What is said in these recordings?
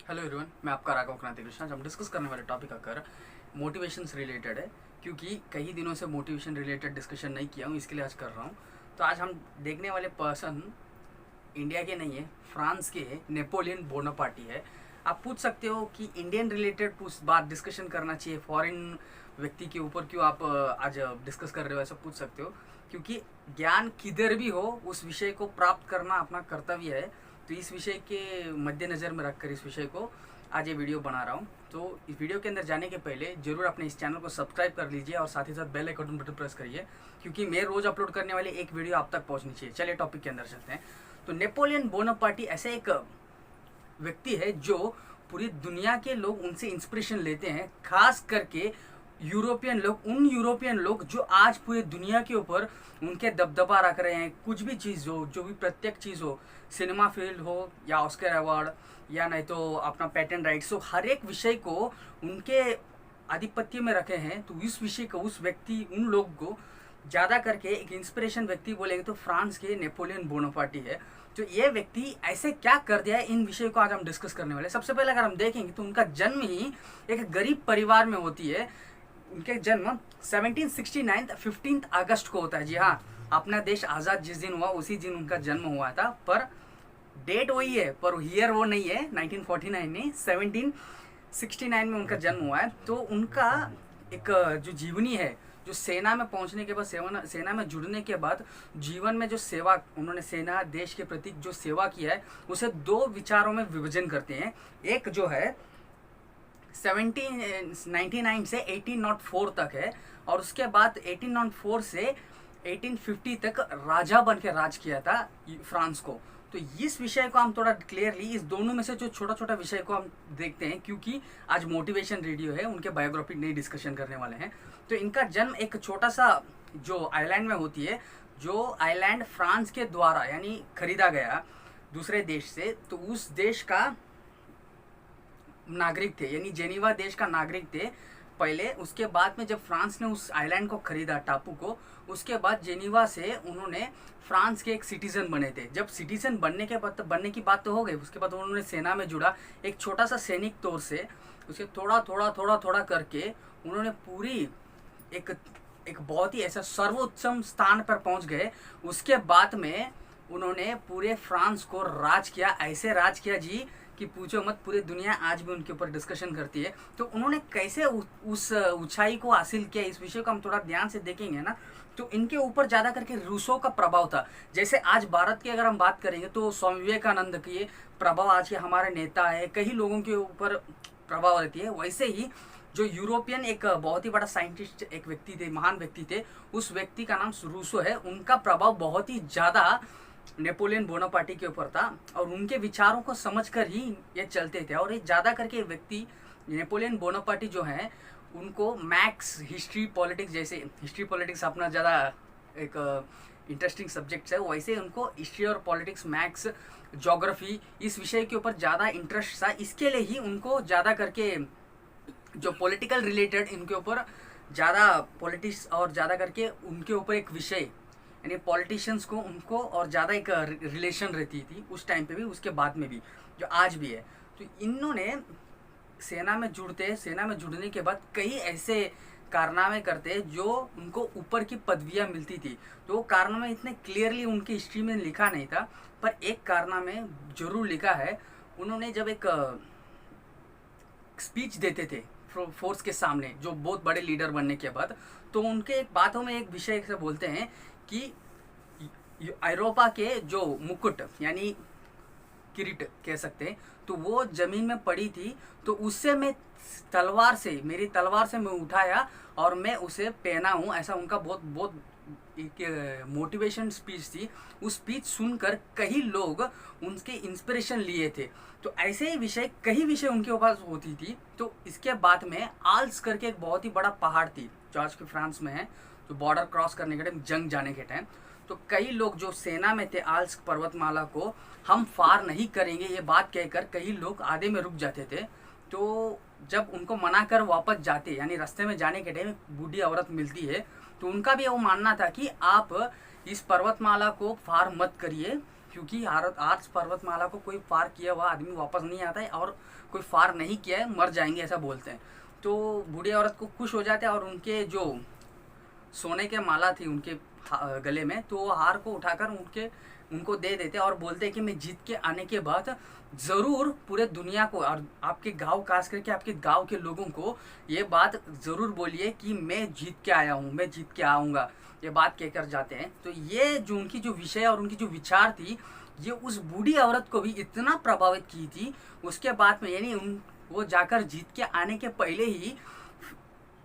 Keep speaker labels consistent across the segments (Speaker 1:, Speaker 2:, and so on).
Speaker 1: Hello everyone, मैं आपका राघव क्रांति कृष्णा। हम डिस्कस करने वाले टॉपिक आकर मोटिवेशन से रिलेटेड है, क्योंकि कई दिनों से मोटिवेशन रिलेटेड डिस्कशन नहीं किया हूँ, इसके लिए आज कर रहा हूँ। तो आज हम देखने वाले पर्सन इंडिया के नहीं है, फ्रांस के है, नेपोलियन बोनापार्टी है। आप पूछ सकते हो कि इंडियन रिलेटेड बात डिस्कशन करना चाहिए, फॉरेन व्यक्ति के ऊपर क्यों आप आज डिस्कस कर रहे हो, ऐसा पूछ सकते हो। क्योंकि ज्ञान किधर भी हो उस विषय को प्राप्त करना अपना कर्तव्य है। तो इस विषय के मद्देनज़र में रखकर इस विषय को आज ये वीडियो बना रहा हूँ। तो इस वीडियो के अंदर जाने के पहले जरूर अपने इस चैनल को सब्सक्राइब कर लीजिए और साथ ही साथ बेल आइकन बटन प्रेस करिए, क्योंकि मैं रोज़ अपलोड करने वाली एक वीडियो आप तक पहुँचनी चाहिए। चलिए टॉपिक के अंदर चलते हैं। तो नेपोलियन बोनापार्टी ऐसे एक व्यक्ति है जो पूरी दुनिया के लोग उनसे इंस्पिरेशन लेते हैं, खास करके यूरोपियन लोग, उन यूरोपियन लोग जो आज पूरी दुनिया के ऊपर उनके दबदबा रख रहे हैं। कुछ भी चीज़ हो, जो भी प्रत्येक चीज़ हो, सिनेमा फील्ड हो या ऑस्कर अवार्ड या नहीं तो अपना पेटेंट राइट्स हो, हर एक विषय को उनके आधिपत्य में रखे हैं। तो इस विषय को, उस व्यक्ति, उन लोग को ज़्यादा करके एक इंस्पिरेशन व्यक्ति बोलेंगे तो फ्रांस के नेपोलियन बोनापार्टी है। तो ये व्यक्ति ऐसे क्या कर दिया है, इन विषयों को आज हम डिस्कस करने वाले। सबसे पहले अगर हम देखेंगे तो उनका जन्म ही एक गरीब परिवार में होती है। उनके जन्म 1769 15 अगस्त को होता है। जी हाँ, अपना देश आज़ाद जिस दिन हुआ उसी दिन उनका जन्म हुआ था, पर डेट वही है, पर ईयर वो नहीं है। 1949 नहीं, 1769 में उनका जन्म हुआ है। तो उनका एक जो जीवनी है, जो सेना में पहुंचने के बाद, सेना में जुड़ने के बाद जीवन में जो सेवा उन्होंने सेना देश के प्रति जो सेवा किया है, उसे दो विचारों में विभाजन करते हैं। एक जो है 1799 से 1804 तक है, और उसके बाद 1804 से 1850 तक राजा बन के राज किया था फ्रांस को। तो इस विषय को हम थोड़ा क्लियरली, इस दोनों में से जो छोटा छोटा विषय को हम देखते हैं, क्योंकि आज मोटिवेशन वीडियो है, उनके बायोग्राफी नहीं डिस्कशन करने वाले हैं। तो इनका जन्म एक छोटा सा जो आइलैंड में होती है, जो आइलैंड फ्रांस के द्वारा यानी खरीदा गया दूसरे देश से। तो उस देश का नागरिक थे, यानी जेनीवा देश का नागरिक थे पहले। उसके बाद में जब फ्रांस ने उस आइलैंड को खरीदा, टापू को, उसके बाद जेनीवा से उन्होंने फ्रांस के एक सिटीजन बने थे। जब सिटीजन बनने की बात तो हो गई, उसके बाद उन्होंने सेना में जुड़ा, एक छोटा सा सैनिक तौर से। उसके थोड़ा करके उन्होंने पूरी एक बहुत ही ऐसा सर्वोच्चम स्थान पर पहुंच गए। उसके बाद में उन्होंने पूरे फ्रांस को राज किया, ऐसे राज किया जी कि पूछो मत। पूरी दुनिया आज भी उनके ऊपर डिस्कशन करती है। तो उन्होंने कैसे उस ऊंचाई को हासिल किया, इस विषय को हम थोड़ा ध्यान से देखेंगे ना। तो इनके ऊपर ज़्यादा करके रूसों का प्रभाव था। जैसे आज भारत की अगर हम बात करेंगे तो स्वामी विवेकानंद की प्रभाव आज के हमारे नेता है, कई लोगों के ऊपर प्रभाव रहती है। वैसे ही जो यूरोपियन एक बहुत ही बड़ा साइंटिस्ट एक व्यक्ति थे, महान व्यक्ति थे, उस व्यक्ति का नाम रूसो है। उनका प्रभाव बहुत ही ज़्यादा नेपोलियन बोनापार्टी के ऊपर था, और उनके विचारों को समझकर ही ये चलते थे। और ये ज़्यादा करके व्यक्ति नेपोलियन बोनापार्टी जो हैं, उनको मैथ्स, हिस्ट्री, पॉलिटिक्स, जैसे हिस्ट्री पॉलिटिक्स अपना ज़्यादा एक इंटरेस्टिंग सब्जेक्ट्स है, वैसे उनको हिस्ट्री और पॉलिटिक्स, मैथ्स, ज्योग्राफी, इस विषय के ऊपर ज़्यादा इंटरेस्ट था। इसके लिए ही उनको ज़्यादा करके जो पॉलिटिकल रिलेटेड, इनके ऊपर ज़्यादा पॉलिटिक्स और ज़्यादा करके उनके ऊपर एक विषय, यानी पॉलिटिशियंस को उनको और ज़्यादा एक रिलेशन रहती थी उस टाइम पे भी, उसके बाद में भी, जो आज भी है। तो इन्होंने सेना में जुड़ने के बाद कई ऐसे कारनामे करते जो उनको ऊपर की पदवियां मिलती थी। तो वो कारनामे इतने क्लियरली उनकी हिस्ट्री में लिखा नहीं था, पर एक कारनामे जरूर लिखा है। उन्होंने जब एक स्पीच देते थे फोर्स के सामने, जो बहुत बड़े लीडर बनने के बाद, तो उनके एक बातों में एक विषय से बोलते हैं कि यूरोपा के जो मुकुट यानी किरीट कह सकते हैं, तो वो जमीन में पड़ी थी। तो उससे मैं मेरी तलवार से मैं उठाया और मैं उसे पहना हूँ। ऐसा उनका बहुत एक मोटिवेशन स्पीच थी। उस स्पीच सुनकर कई लोग उनके इंस्पिरेशन लिए थे। तो ऐसे ही विषय, कई विषय उनके पास होती थी। तो इसके बाद में आल्स करके एक बहुत ही बड़ा पहाड़ थी, जो आज के फ्रांस में है, तो बॉर्डर क्रॉस करने के टाइम, जंग जाने के टाइम, तो कई लोग जो सेना में थे, आल्स पर्वतमाला को हम पार नहीं करेंगे ये बात कहकर कई लोग आधे में रुक जाते थे। तो जब उनको मना कर वापस जाते, यानी रास्ते में जाने के टाइम बूढ़ी औरत मिलती है, तो उनका भी वो मानना था कि आप इस पर्वतमाला को पार मत करिए, क्योंकि आर्च पर्वतमाला को कोई पार किया हुआ आदमी वापस नहीं आता है, और कोई पार नहीं किया है मर जाएंगे ऐसा बोलते हैं। तो बूढ़ी औरत को खुश हो जाते हैं और उनके जो सोने के माला थी उनके गले में, तो वो हार को उठाकर उनको दे देते और बोलते हैं कि मैं जीत के आने के बाद ज़रूर पूरे दुनिया को और आपके गांव, खास करके आपके गांव के लोगों को ये बात ज़रूर बोलिए कि मैं जीत के आया हूँ, मैं जीत के आऊँगा, ये बात कहकर जाते हैं। तो ये जो उनकी जो विषय और उनकी जो विचार थी, ये उस बूढ़ी औरत को भी इतना प्रभावित की थी। उसके बाद में यानी वो जाकर जीत के आने के पहले ही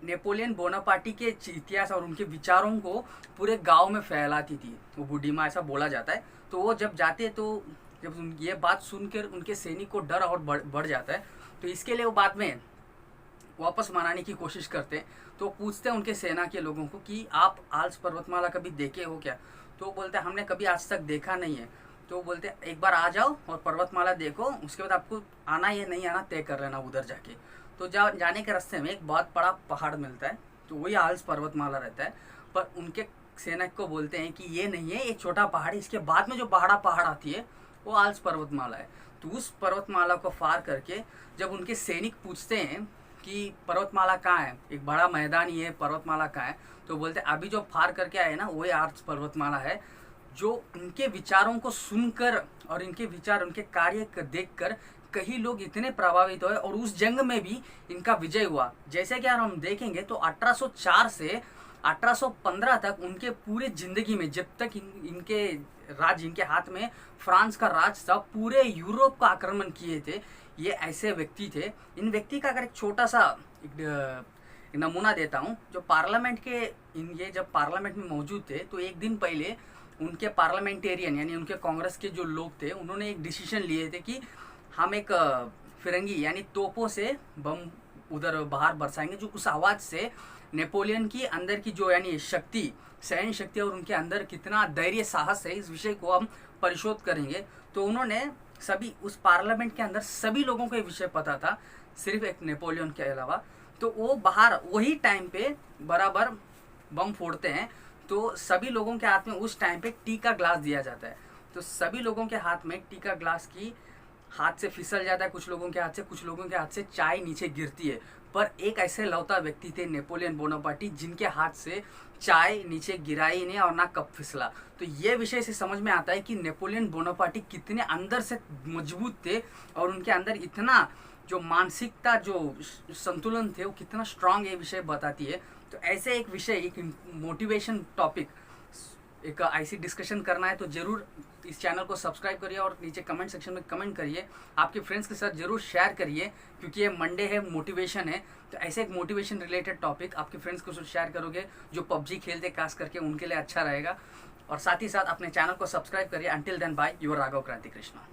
Speaker 1: नेपोलियन बोनापार्टी के इतिहास और उनके विचारों को पूरे गांव में फैलाती थी वो बूढ़ी माँ, ऐसा बोला जाता है। तो वो जब जाते तो जब ये बात सुनकर उनके सैनिक को डर और बढ़ जाता है, तो इसके लिए वो बाद में वापस मनाने की कोशिश करते हैं। तो पूछते हैं उनके सेना के लोगों को कि आप आल्प्स पर्वतमाला कभी देखे हो क्या? तो बोलते हैं हमने कभी आज तक देखा नहीं है। तो बोलते हैं एक बार आ जाओ और पर्वतमाला देखो, उसके बाद आपको आना या नहीं आना तय कर लेना उधर जाके। तो जाने के रास्ते में एक बहुत बड़ा पहाड़ मिलता है, तो वही आल्प्स पर्वतमाला रहता है। पर उनके सैनिक को बोलते हैं कि ये नहीं है, एक छोटा पहाड़ है, इसके बाद में जो बड़ा पहाड़ आती है वो आल्प्स पर्वतमाला है। तो उस पर्वतमाला को पार करके जब उनके सैनिक पूछते हैं कि पर्वतमाला कहाँ है, एक बड़ा मैदान ही है, पर्वतमाला कहाँ है? तो बोलते हैं अभी जो पार करके आए ना वही आल्प्स पर्वतमाला है। जो उनके विचारों को सुनकर और इनके विचार, उनके कार्य देखकर कई लोग इतने प्रभावित हुए और उस जंग में भी इनका विजय हुआ। जैसे कि यार हम देखेंगे तो 1804 से 1815 तक उनके पूरे जिंदगी में, जब तक इनके राज, इनके हाथ में फ्रांस का राज था, पूरे यूरोप का आक्रमण किए थे। ये ऐसे व्यक्ति थे। इन व्यक्ति का अगर एक छोटा सा एक नमूना देता हूँ, जो पार्लियामेंट के ये जब पार्लियामेंट में मौजूद थे तो एक दिन पहले उनके पार्लियामेंटेरियन यानी उनके कांग्रेस के जो लोग थे उन्होंने एक डिसीजन लिए थे कि हम एक फिरंगी यानी तोपों से बम उधर बाहर बरसाएंगे, जो उस आवाज़ से नेपोलियन की अंदर की जो यानी शक्ति, सहन शक्ति और उनके अंदर कितना धैर्य साहस है, इस विषय को हम परिशोध करेंगे। तो उन्होंने सभी उस पार्लियामेंट के अंदर सभी लोगों को ये विषय पता था, सिर्फ एक नेपोलियन के अलावा। तो वो बाहर वही टाइम पे बराबर बम फोड़ते हैं, तो सभी लोगों के हाथ में उस टाइम पे टी का ग्लास दिया जाता है। तो सभी लोगों के हाथ में टी का ग्लास की हाथ से फिसल जाता है, कुछ लोगों के हाथ से, कुछ लोगों के हाथ से चाय नीचे गिरती है। पर एक ऐसे लौता व्यक्ति थे नेपोलियन बोनापार्टी जिनके हाथ से चाय नीचे गिराई नहीं और ना कप फिसला। तो ये विषय से समझ में आता है कि नेपोलियन बोनापार्टी कितने अंदर से मजबूत थे और उनके अंदर इतना जो मानसिकता, जो संतुलन थे वो कितना स्ट्रांग, ये विषय बताती है। तो ऐसे एक विषय, एक मोटिवेशन टॉपिक, एक ऐसी डिस्कशन करना है तो ज़रूर इस चैनल को सब्सक्राइब करिए और नीचे कमेंट सेक्शन में कमेंट करिए, आपके फ्रेंड्स के साथ ज़रूर शेयर करिए, क्योंकि ये मंडे है, मोटिवेशन है। तो ऐसे एक मोटिवेशन रिलेटेड टॉपिक आपके फ्रेंड्स के साथ शेयर करोगे जो पबजी खेलते खास करके, उनके लिए अच्छा रहेगा। और साथ ही साथ अपने चैनल को सब्सक्राइब करिए। Until then bye, your Raghav Kranti Krishna.